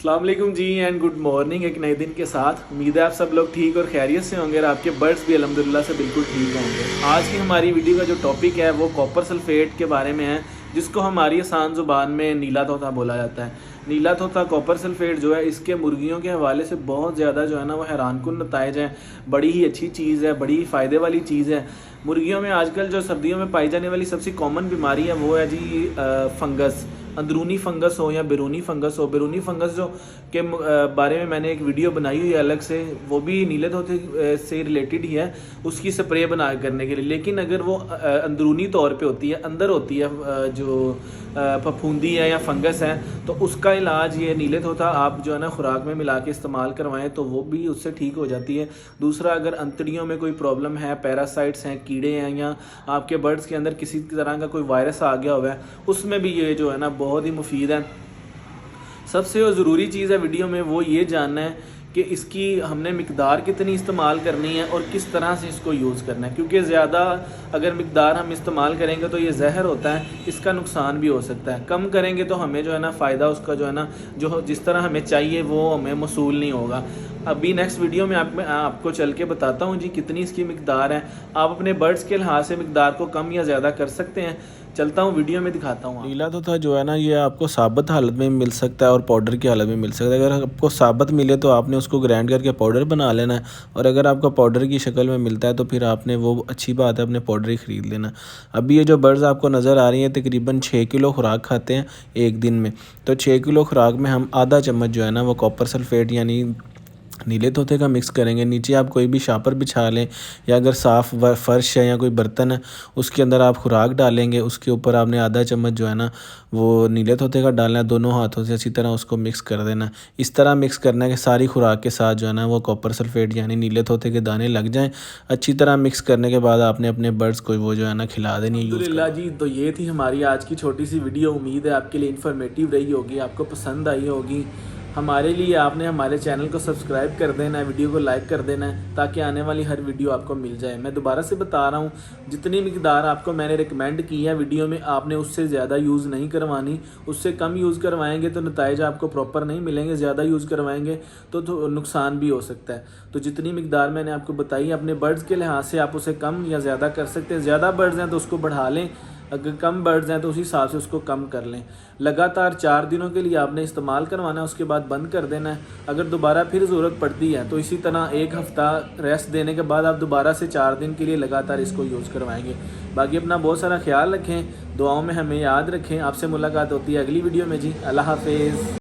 अस्सलाम वालेकुम जी and good morning. एक नए दिन के साथ उम्मीद है आप सब लोग ठीक और खैरियत से होंगे और आपके बर्ड्स भी अल्हम्दुलिल्लाह से बिल्कुल ठीक होंगे। आज की हमारी वीडियो का जो टॉपिक है वो कॉपर सल्फेट के बारे में है, जिसको हमारी आसान ज़ुबान में नीला तोता बोला जाता है। नीला तोता कॉपर सल्फेट जो है, इसके मुर्गियों के हवाले से बहुत ज़्यादा जो है ना वो हैरानकुन नताइज हैं। बड़ी ही अच्छी चीज़ है, बड़ी ही फ़ायदे वाली चीज़ है। मुर्गियों में आजकल जो सर्दियों में पाई जाने वाली सबसे कॉमन बीमारी है वो है जी फंगस। अंदरूनी फंगस हो या बैरूनी फंगस हो। बैरूनी फंगस जो के बारे में मैंने एक वीडियो बनाई हुई है अलग से, वो भी नीले तोते से रिलेटेड ही है, उसकी स्प्रे बना करने के लिए। लेकिन अगर वो अंदरूनी तौर पे होती है, अंदर होती है जो फफूंदी है या फंगस है, तो उसका इलाज ये नीले तोता आप जो है ना खुराक में मिला के इस्तेमाल करवाएं तो वो भी उससे ठीक हो जाती है। दूसरा, अगर अंतड़ियों में कोई प्रॉब्लम है, पैरासाइट्स हैं, कीड़े हैं, या आपके बर्ड्स के अंदर किसी तरह का कोई वायरस आ गया हुआ है, उसमें भी ये जो है ना बहुत ही मुफीद है। सबसे जो ज़रूरी चीज़ है वीडियो में वो ये जानना है कि इसकी हमने मिकदार कितनी इस्तेमाल करनी है और किस तरह से इसको यूज़ करना है, क्योंकि ज़्यादा अगर मिकदार हम इस्तेमाल करेंगे तो ये जहर होता है, इसका नुकसान भी हो सकता है। कम करेंगे तो हमें जो है ना फ़ायदा उसका जो है ना जो जिस तरह हमें चाहिए वो हमें मसूल नहीं होगा। अभी नेक्स्ट वीडियो में आपको चल के बताता हूँ जी कितनी इसकी मिकदार है। आप अपने बर्ड्स के लिहाज से मिकदार को कम या ज़्यादा कर सकते हैं। चलता हूँ वीडियो में दिखाता हूँ। नीला तोता जो है ना ये आपको साबुत हालत में मिल सकता है और पाउडर की हालत में मिल सकता है। अगर आपको साबुत मिले तो आपने उसको ग्राइंड करके पाउडर बना लेना है, और अगर आपको पाउडर की शक्ल में मिलता है तो फिर आपने वो अच्छी बात है, अपने पाउडर ही ख़रीद लेना। अभी ये जो बर्ड्स आपको नज़र आ रही हैं तकरीबन 6 किलो खुराक खाते हैं एक दिन में। तो 6 किलो खुराक में हम आधा चम्मच जो है ना वो कॉपर सल्फेट यानी नीले तोते का मिक्स करेंगे। नीचे आप कोई भी शापर बिछा लें, या अगर साफ़ फ़र्श है या कोई बर्तन है उसके अंदर आप खुराक डालेंगे, उसके ऊपर आपने आधा चम्मच जो है ना वो नीले तोते का डालना है। दोनों हाथों से अच्छी तरह उसको मिक्स कर देना। इस तरह मिक्स करना है कि सारी खुराक के साथ जो है ना वो कॉपर सल्फेट यानी नीले तोते के दाने लग जाएँ। अच्छी तरह मिक्स करने के बाद आपने अपने बर्ड्स को वो जो है ना खिला देनी है, यूज़ अल्हम्दुलिल्लाह जी। तो ये थी हमारी आज की छोटी सी वीडियो। उम्मीद है आपके लिए इन्फॉर्मेटिव रही होगी, आपको पसंद आई होगी। हमारे लिए आपने हमारे चैनल को सब्सक्राइब कर देना है, वीडियो को लाइक कर देना है, ताकि आने वाली हर वीडियो आपको मिल जाए। मैं दोबारा से बता रहा हूँ, जितनी मिकदार आपको मैंने रिकमेंड की है वीडियो में, आपने उससे ज़्यादा यूज़ नहीं करवानी। उससे कम यूज़ करवाएंगे तो नताइज आपको प्रॉपर नहीं मिलेंगे, ज़्यादा यूज़ करवाएंगे तो नुकसान भी हो सकता है। तो जितनी मिकदार मैंने आपको बताई है, अपने बर्ड्स के लिहाज से आप उसे कम या ज़्यादा कर सकते हैं। ज़्यादा बर्ड्स हैं तो उसको बढ़ा लें, अगर कम बर्ड्स हैं तो उसी हिसाब से उसको कम कर लें। लगातार 4 दिनों के लिए आपने इस्तेमाल करवाना है, उसके बाद बंद कर देना है। अगर दोबारा फिर ज़रूरत पड़ती है तो इसी तरह 1 हफ़्ता रेस्ट देने के बाद आप दोबारा से 4 दिन के लिए लगातार इसको यूज़ करवाएंगे। बाकी अपना बहुत सारा ख्याल रखें, दुआओं में हमें याद रखें। आपसे मुलाकात होती है अगली वीडियो में जी। अल्लाह हाफिज़।